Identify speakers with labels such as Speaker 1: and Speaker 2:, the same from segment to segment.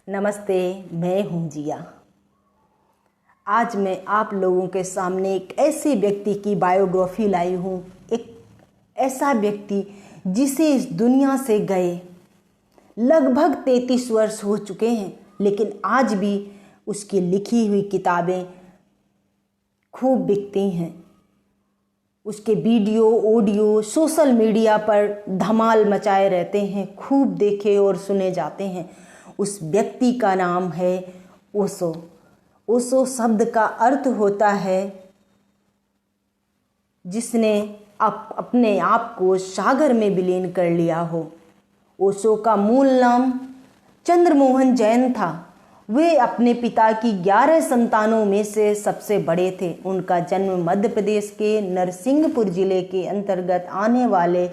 Speaker 1: नमस्ते, मैं हूँ जिया। आज मैं आप लोगों के सामने एक ऐसे व्यक्ति की बायोग्राफी लाई हूँ। एक ऐसा व्यक्ति जिसे इस दुनिया से गए लगभग 33 वर्ष हो चुके हैं, लेकिन आज भी उसकी लिखी हुई किताबें खूब बिकती हैं। उसके वीडियो ऑडियो सोशल मीडिया पर धमाल मचाए रहते हैं, खूब देखे और सुने जाते हैं। उस व्यक्ति का नाम है ओशो। ओशो शब्द का अर्थ होता है जिसने अपने आप को सागर में विलीन कर लिया हो। ओशो का मूल नाम चंद्रमोहन जैन था। वे अपने पिता की 11 संतानों में से सबसे बड़े थे। उनका जन्म मध्य प्रदेश के नरसिंहपुर जिले के अंतर्गत आने वाले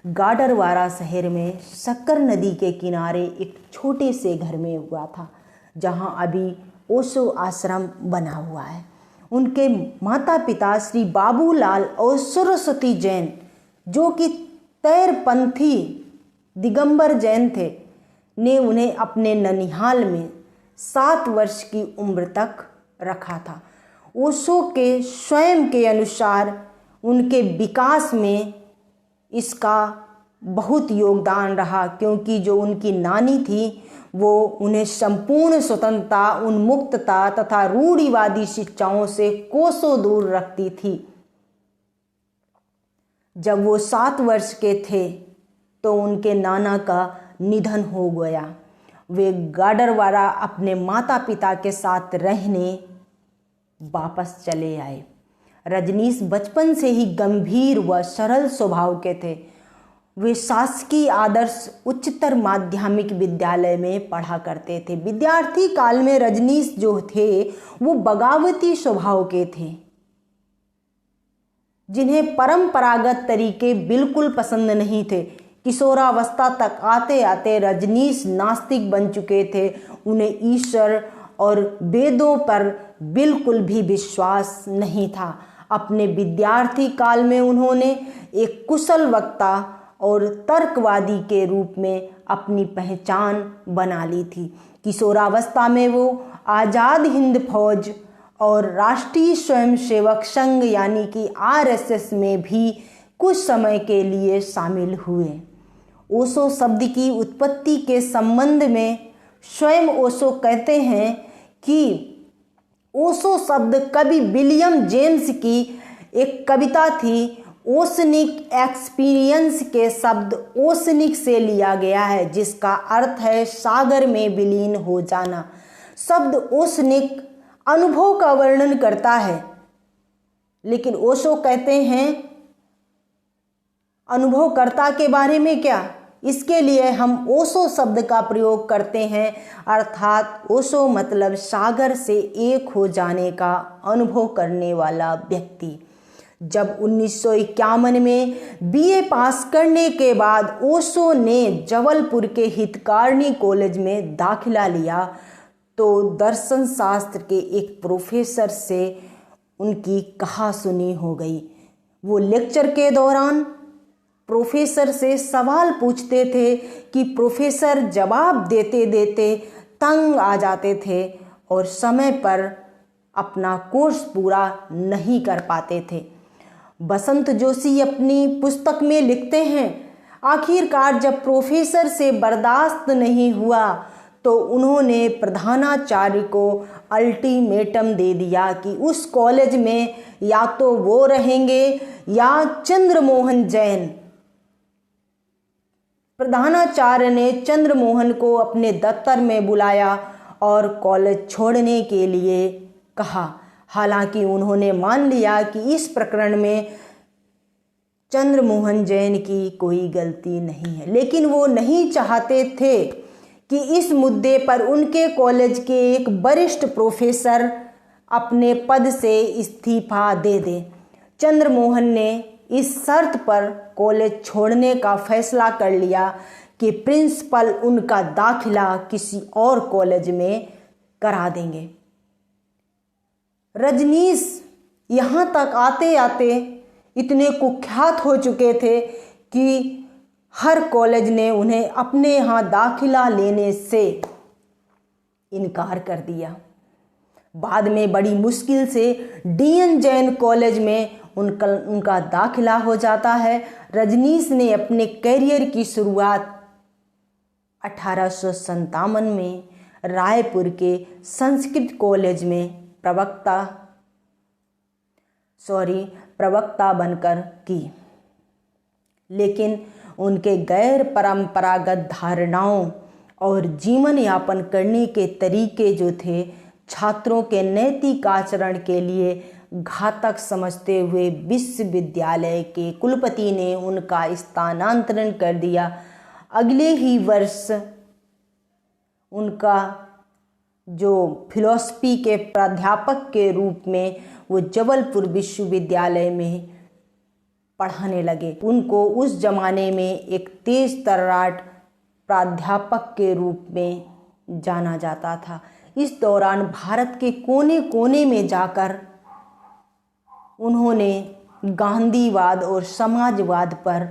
Speaker 1: गाडरवारा शहर में शक्कर नदी के किनारे एक छोटे से घर में हुआ था, जहां अभी ओशो आश्रम बना हुआ है। उनके माता पिता श्री बाबूलाल और सरस्वती जैन, जो कि तैरपंथी दिगंबर जैन थे, ने उन्हें अपने ननिहाल में 7 वर्ष की उम्र तक रखा था। ओशो के स्वयं के अनुसार उनके विकास में इसका बहुत योगदान रहा, क्योंकि जो उनकी नानी थी वो उन्हें संपूर्ण स्वतंत्रता, उन्मुक्तता तथा रूढ़िवादी शिक्षाओं से कोसों दूर रखती थी। जब वो 7 वर्ष के थे तो उनके नाना का निधन हो गया। वे गाडरवारा अपने माता पिता के साथ रहने वापस चले आए। रजनीश बचपन से ही गंभीर व सरल स्वभाव के थे। वे शासकीय आदर्श उच्चतर माध्यमिक विद्यालय में पढ़ा करते थे। विद्यार्थी काल में रजनीश जो थे वो बगावती स्वभाव के थे, जिन्हें परंपरागत तरीके बिल्कुल पसंद नहीं थे। किशोरावस्था तक आते आते रजनीश नास्तिक बन चुके थे। उन्हें ईश्वर और वेदों पर बिल्कुल भी विश्वास नहीं था। अपने विद्यार्थी काल में उन्होंने एक कुशल वक्ता और तर्कवादी के रूप में अपनी पहचान बना ली थी। किशोरावस्था में वो आज़ाद हिंद फौज और राष्ट्रीय स्वयंसेवक संघ यानी कि RSS में भी कुछ समय के लिए शामिल हुए। ओशो शब्द की उत्पत्ति के संबंध में स्वयं ओशो कहते हैं कि ओशो शब्द कवि विलियम जेम्स की एक कविता थी। ओशनिक एक्सपीरियंस के शब्द ओशनिक से लिया गया है, जिसका अर्थ है सागर में विलीन हो जाना। शब्द ओशनिक अनुभव का वर्णन करता है, लेकिन ओशो कहते हैं अनुभवकर्ता के बारे में क्या। इसके लिए हम ओशो शब्द का प्रयोग करते हैं, अर्थात ओशो मतलब सागर से एक हो जाने का अनुभव करने वाला व्यक्ति। जब 1951 में BA पास करने के बाद ओशो ने जबलपुर के हितकारिणी कॉलेज में दाखिला लिया, तो दर्शन शास्त्र के एक प्रोफेसर से उनकी कहासुनी हो गई। वो लेक्चर के दौरान प्रोफेसर से सवाल पूछते थे कि प्रोफेसर जवाब देते देते तंग आ जाते थे और समय पर अपना कोर्स पूरा नहीं कर पाते थे। बसंत जोशी अपनी पुस्तक में लिखते हैं, आखिरकार जब प्रोफेसर से बर्दाश्त नहीं हुआ तो उन्होंने प्रधानाचार्य को अल्टीमेटम दे दिया कि उस कॉलेज में या तो वो रहेंगे या चंद्रमोहन जैन। प्रधानाचार्य ने चंद्रमोहन को अपने दफ्तर में बुलाया और कॉलेज छोड़ने के लिए कहा। हालांकि उन्होंने मान लिया कि इस प्रकरण में चंद्रमोहन जैन की कोई गलती नहीं है, लेकिन वो नहीं चाहते थे कि इस मुद्दे पर उनके कॉलेज के एक वरिष्ठ प्रोफेसर अपने पद से इस्तीफा दे दें। चंद्रमोहन ने इस शर्त पर कॉलेज छोड़ने का फैसला कर लिया कि प्रिंसिपल उनका दाखिला किसी और कॉलेज में करा देंगे। रजनीश यहाँ तक आते आते इतने कुख्यात हो चुके थे कि हर कॉलेज ने उन्हें अपने यहाँ दाखिला लेने से इनकार कर दिया। बाद में बड़ी मुश्किल से डीएन जैन कॉलेज में उनका दाखिला हो जाता है। रजनीश ने अपने करियर की शुरुआत 1857 में रायपुर के संस्कृत कॉलेज में प्रवक्ता बनकर की, लेकिन उनके गैर परंपरागत धारणाओं और जीवन यापन करने के तरीके जो थे छात्रों के नैतिक आचरण के लिए घातक समझते हुए विश्वविद्यालय के कुलपति ने उनका स्थानांतरण कर दिया। अगले ही वर्ष उनका जो फिलॉसफी के प्राध्यापक के रूप में वो जबलपुर विश्वविद्यालय में पढ़ाने लगे। उनको उस जमाने में एक तेज तर्राट प्राध्यापक के रूप में जाना जाता था। इस दौरान भारत के कोने कोने में जाकर उन्होंने गांधीवाद और समाजवाद पर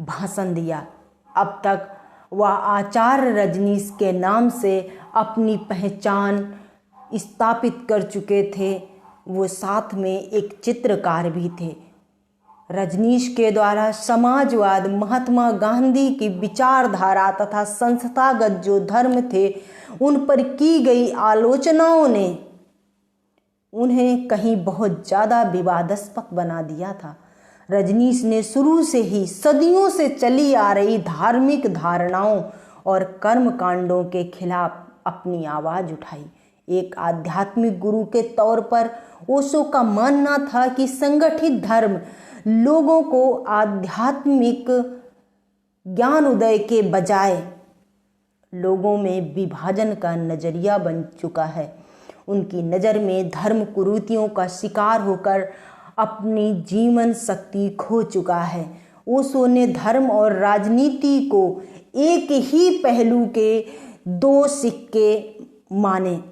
Speaker 1: भाषण दिया। अब तक वह आचार्य रजनीश के नाम से अपनी पहचान स्थापित कर चुके थे। वो साथ में एक चित्रकार भी थे। रजनीश के द्वारा समाजवाद, महात्मा गांधी की विचारधारा तथा संस्थागत जो धर्म थे उन पर की गई आलोचनाओं ने उन्हें कहीं बहुत ज़्यादा विवादास्पद बना दिया था। रजनीश ने शुरू से ही सदियों से चली आ रही धार्मिक धारणाओं और कर्मकांडों के खिलाफ अपनी आवाज़ उठाई। एक आध्यात्मिक गुरु के तौर पर ओशो का मानना था कि संगठित धर्म लोगों को आध्यात्मिक ज्ञान उदय के बजाय लोगों में विभाजन का नजरिया बन चुका है। उनकी नज़र में धर्म कुरीतियों का शिकार होकर अपनी जीवन शक्ति खो चुका है। ओशो ने धर्म और राजनीति को एक ही पहलू के दो सिक्के माने,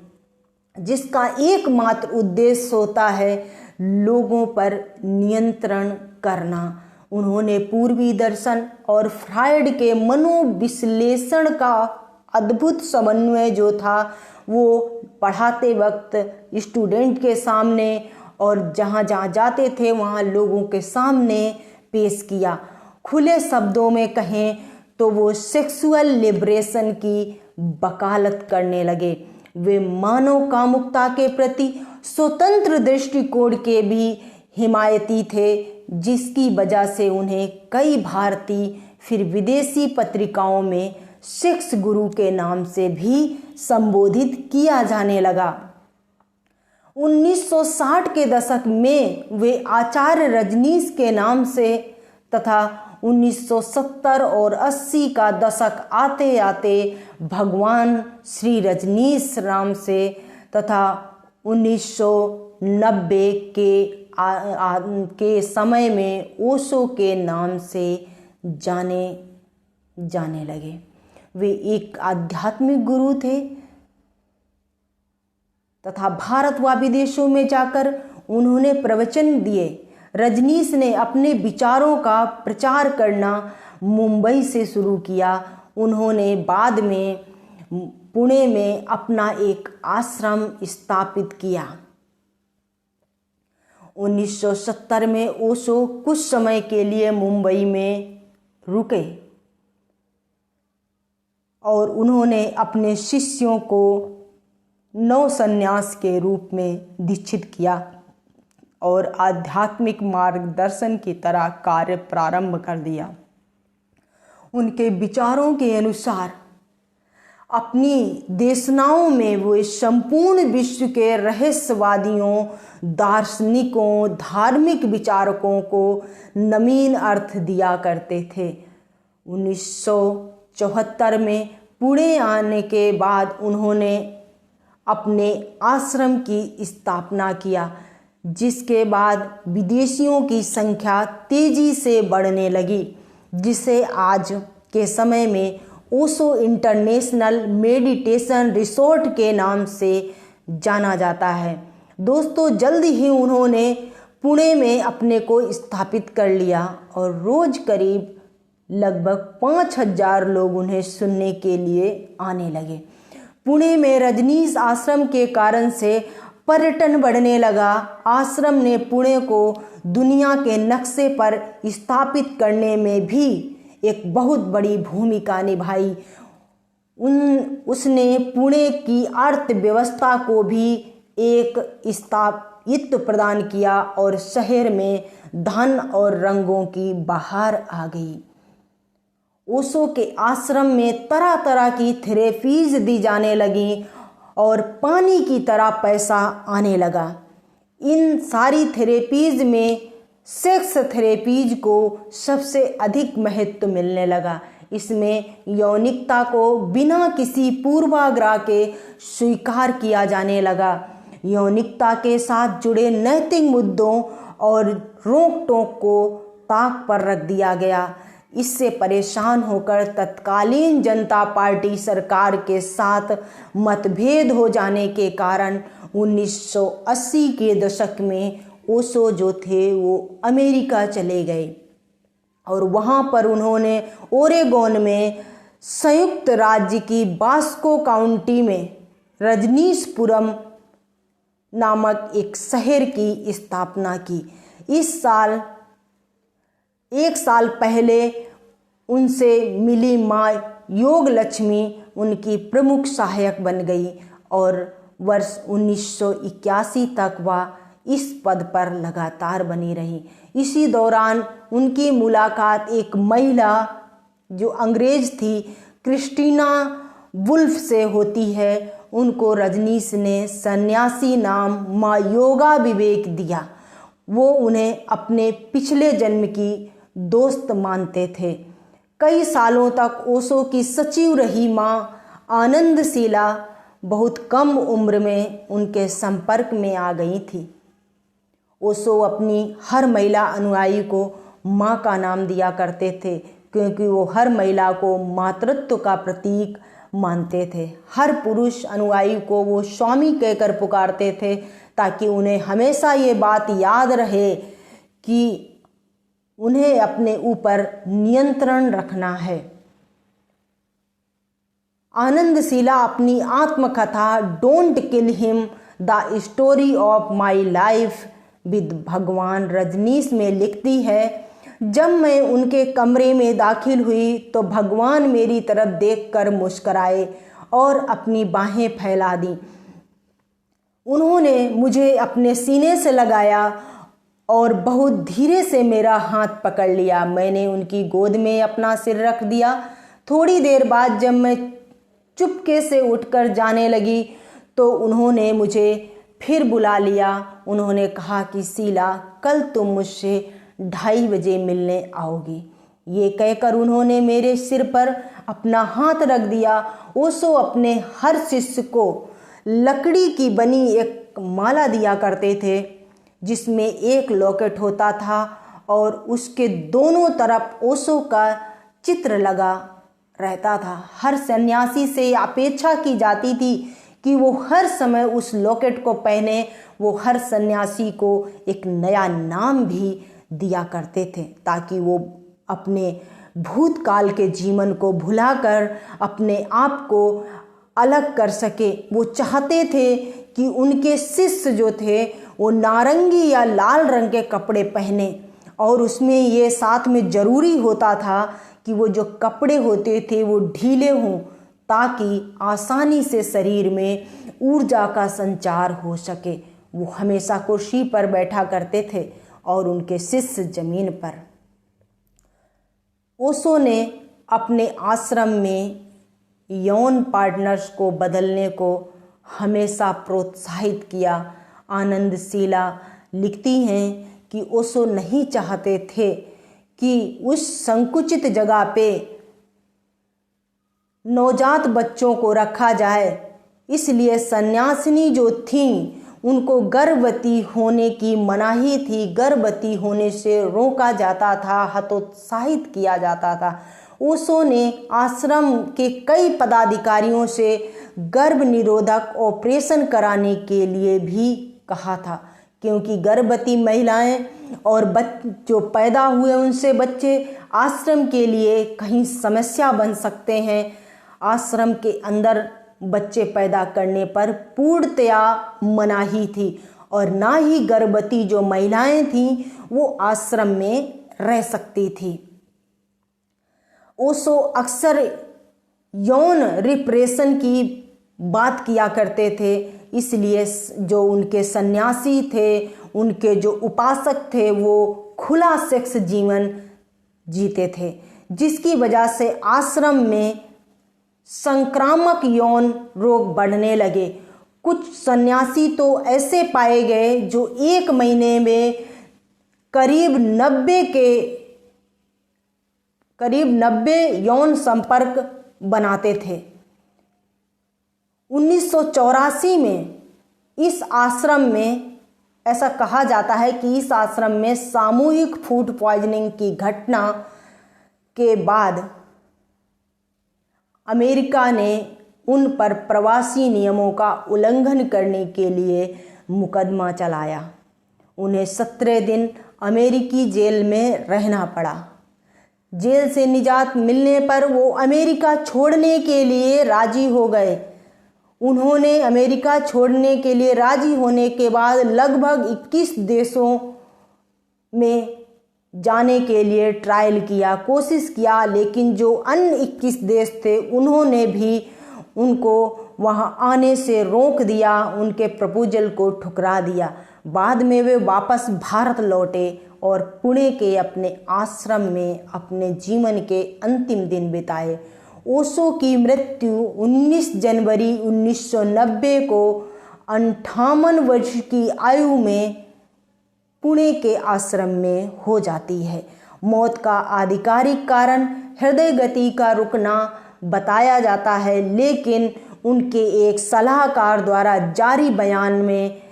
Speaker 1: जिसका एकमात्र उद्देश्य होता है लोगों पर नियंत्रण करना। उन्होंने पूर्वी दर्शन और फ्रायड के मनोविश्लेषण का अद्भुत समन्वय जो था वो पढ़ाते वक्त स्टूडेंट के सामने और जहाँ जहाँ जाते थे वहाँ लोगों के सामने पेश किया। खुले शब्दों में कहें तो वो सेक्सुअल लिबरेशन की वकालत करने लगे। वे मानव कामुकता के प्रति स्वतंत्र दृष्टिकोण के भी हिमायती थे, जिसकी वजह से उन्हें कई भारतीय फिर विदेशी पत्रिकाओं में सेक्स गुरु के नाम से भी संबोधित किया जाने लगा। 1960 के दशक में वे आचार्य रजनीश के नाम से तथा 1970 और 80 का दशक आते आते भगवान श्री रजनीश राम से तथा 1990 के समय में ओशो के नाम से जाने लगे। वे एक आध्यात्मिक गुरु थे तथा भारत व विदेशों में जाकर उन्होंने प्रवचन दिए। रजनीश ने अपने विचारों का प्रचार करना मुंबई से शुरू किया। उन्होंने बाद में पुणे में अपना एक आश्रम स्थापित किया। 1970 में ओशो कुछ समय के लिए मुंबई में रुके और उन्होंने अपने शिष्यों को नव संन्यास के रूप में दीक्षित किया और आध्यात्मिक मार्गदर्शन की तरह कार्य प्रारंभ कर दिया। उनके विचारों के अनुसार अपनी देशनाओं में वो संपूर्ण विश्व के रहस्यवादियों, दार्शनिकों, धार्मिक विचारकों को नवीन अर्थ दिया करते थे। 1974 में पुणे आने के बाद उन्होंने अपने आश्रम की स्थापना किया, जिसके बाद विदेशियों की संख्या तेजी से बढ़ने लगी, जिसे आज के समय में ओशो इंटरनेशनल मेडिटेशन रिसोर्ट के नाम से जाना जाता है। दोस्तों, जल्द ही उन्होंने पुणे में अपने को स्थापित कर लिया और रोज करीब लगभग 5000 लोग उन्हें सुनने के लिए आने लगे। पुणे में रजनीश आश्रम के कारण से पर्यटन बढ़ने लगा। आश्रम ने पुणे को दुनिया के नक्शे पर स्थापित करने में भी एक बहुत बड़ी भूमिका निभाई। उसने पुणे की अर्थव्यवस्था को भी एक स्थायित्व प्रदान किया और शहर में धन और रंगों की बहार आ गई। ओशो के आश्रम में तरह तरह की थेरेपीज दी जाने लगी और पानी की तरह पैसा आने लगा। इन सारी थेरेपीज में सेक्स थेरेपीज को सबसे अधिक महत्व मिलने लगा। इसमें यौनिकता को बिना किसी पूर्वाग्रह के स्वीकार किया जाने लगा। यौनिकता के साथ जुड़े नैतिक मुद्दों और रोक टोक को ताक पर रख दिया गया। इससे परेशान होकर तत्कालीन जनता पार्टी सरकार के साथ मतभेद हो जाने के कारण 1980 के दशक में ओशो जो थे वो अमेरिका चले गए और वहाँ पर उन्होंने ओरेगोन में संयुक्त राज्य की बास्को काउंटी में रजनीशपुरम नामक एक शहर की स्थापना की। एक साल पहले उनसे मिली माँ योग लक्ष्मी उनकी प्रमुख सहायक बन गई और वर्ष 1981 तक वह इस पद पर लगातार बनी रही। इसी दौरान उनकी मुलाकात एक महिला जो अंग्रेज थी क्रिस्टीना वुल्फ से होती है। उनको रजनीश ने सन्यासी नाम माँ योगा विवेक दिया। वो उन्हें अपने पिछले जन्म की दोस्त मानते थे। कई सालों तक ओशो की सचिव रही माँ आनंदशीला बहुत कम उम्र में उनके संपर्क में आ गई थी। ओशो अपनी हर महिला अनुयायी को माँ का नाम दिया करते थे क्योंकि वो हर महिला को मातृत्व का प्रतीक मानते थे। हर पुरुष अनुयायी को वो स्वामी कहकर पुकारते थे ताकि उन्हें हमेशा ये बात याद रहे कि उन्हें अपने ऊपर नियंत्रण रखना है। आनंदशीला अपनी आत्मकथा don't kill him the story of my life with भगवान रजनीश में लिखती है, जब मैं उनके कमरे में दाखिल हुई तो भगवान मेरी तरफ देखकर मुस्कुराए और अपनी बाहें फैला दी। उन्होंने मुझे अपने सीने से लगाया और बहुत धीरे से मेरा हाथ पकड़ लिया। मैंने उनकी गोद में अपना सिर रख दिया। थोड़ी देर बाद जब मैं चुपके से उठकर जाने लगी तो उन्होंने मुझे फिर बुला लिया। उन्होंने कहा कि शीला, कल तुम मुझसे 2:30 बजे मिलने आओगी। ये कहकर उन्होंने मेरे सिर पर अपना हाथ रख दिया। ओशो अपने हर शिष्य को लकड़ी की बनी एक माला दिया करते थे जिसमें एक लॉकेट होता था और उसके दोनों तरफ ओशो का चित्र लगा रहता था। हर सन्यासी से अपेक्षा की जाती थी कि वो हर समय उस लॉकेट को पहने। वो हर सन्यासी को एक नया नाम भी दिया करते थे ताकि वो अपने भूतकाल के जीवन को भुलाकर अपने आप को अलग कर सके। वो चाहते थे कि उनके शिष्य जो थे वो नारंगी या लाल रंग के कपड़े पहने और उसमें ये साथ में ज़रूरी होता था कि वो जो कपड़े होते थे वो ढीले हों ताकि आसानी से शरीर में ऊर्जा का संचार हो सके। वो हमेशा कुर्सी पर बैठा करते थे और उनके शिष्य जमीन पर। ओशो ने अपने आश्रम में यौन पार्टनर्स को बदलने को हमेशा प्रोत्साहित किया। आनंदशीला लिखती हैं कि ओशो नहीं चाहते थे कि उस संकुचित जगह पे नवजात बच्चों को रखा जाए, इसलिए सन्यासिनी जो थीं उनको गर्भवती होने की मनाही थी। गर्भवती होने से रोका जाता था, हतोत्साहित किया जाता था। ओशो ने आश्रम के कई पदाधिकारियों से गर्भ निरोधक ऑपरेशन कराने के लिए भी कहा था क्योंकि गर्भवती महिलाएं और जो पैदा हुए उनसे बच्चे आश्रम के लिए कहीं समस्या बन सकते हैं। आश्रम के अंदर बच्चे पैदा करने पर पूर्णतया मनाही थी और ना ही गर्भवती जो महिलाएं थीं वो आश्रम में रह सकती थी। ओशो अक्सर यौन रिप्रेशन की बात किया करते थे, इसलिए जो उनके सन्यासी थे, उनके जो उपासक थे, वो खुला सेक्स जीवन जीते थे, जिसकी वजह से आश्रम में संक्रामक यौन रोग बढ़ने लगे। कुछ सन्यासी तो ऐसे पाए गए जो 1 महीने में करीब 90 यौन संपर्क बनाते थे। 1984 में इस आश्रम में ऐसा कहा जाता है कि इस आश्रम में सामूहिक फूड पॉइजनिंग की घटना के बाद अमेरिका ने उन पर प्रवासी नियमों का उल्लंघन करने के लिए मुकदमा चलाया। उन्हें 17 दिन अमेरिकी जेल में रहना पड़ा। जेल से निजात मिलने पर वो अमेरिका छोड़ने के लिए राजी हो गए। उन्होंने अमेरिका छोड़ने के लिए राजी होने के बाद लगभग 21 देशों में जाने के लिए ट्रायल किया, कोशिश किया, लेकिन जो अन्य 21 देश थे उन्होंने भी उनको वहां आने से रोक दिया, उनके प्रपोजल को ठुकरा दिया। बाद में वे वापस भारत लौटे और पुणे के अपने आश्रम में अपने जीवन के अंतिम दिन बिताए। ओशो की मृत्यु 19 जनवरी 1990 को 58 वर्ष की आयु में पुणे के आश्रम में हो जाती है। मौत का आधिकारिक कारण हृदय गति का रुकना बताया जाता है, लेकिन उनके एक सलाहकार द्वारा जारी बयान में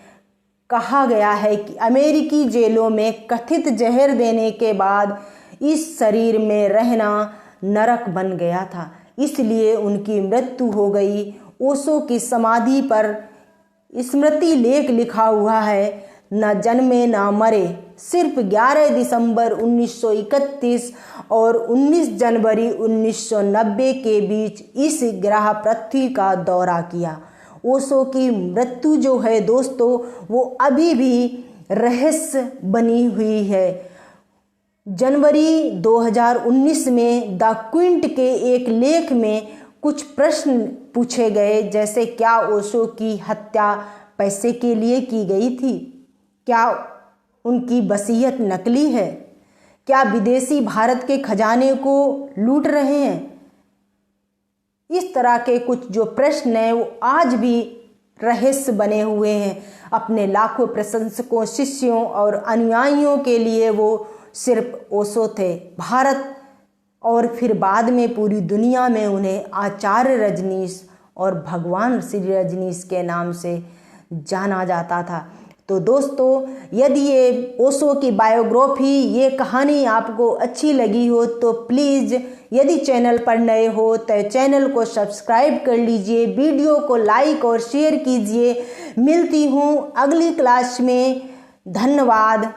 Speaker 1: कहा गया है कि अमेरिकी जेलों में कथित जहर देने के बाद इस शरीर में रहना नरक बन गया था, इसलिए उनकी मृत्यु हो गई। ओशो की समाधि पर स्मृति लेख लिखा हुआ है, न जन्मे न मरे, सिर्फ 11 दिसंबर 1931 और 19 जनवरी 1990 के बीच इस ग्रह पृथ्वी का दौरा किया। ओशो की मृत्यु जो है दोस्तों, वो अभी भी रहस्य बनी हुई है। जनवरी 2019 में द क्विंट के एक लेख में कुछ प्रश्न पूछे गए, जैसे क्या ओशो की हत्या पैसे के लिए की गई थी? क्या उनकी वसीयत नकली है? क्या विदेशी भारत के खजाने को लूट रहे हैं? इस तरह के कुछ जो प्रश्न हैं वो आज भी रहस्य बने हुए हैं। अपने लाखों प्रशंसकों, शिष्यों और अनुयायियों के लिए वो सिर्फ ओशो थे। भारत और फिर बाद में पूरी दुनिया में उन्हें आचार्य रजनीश और भगवान श्री रजनीश के नाम से जाना जाता था। तो दोस्तों, यदि ये ओशो की बायोग्राफी, ये कहानी आपको अच्छी लगी हो तो प्लीज़, यदि चैनल पर नए हो तो चैनल को सब्सक्राइब कर लीजिए, वीडियो को लाइक और शेयर कीजिए। मिलती हूँ अगली क्लास में। धन्यवाद।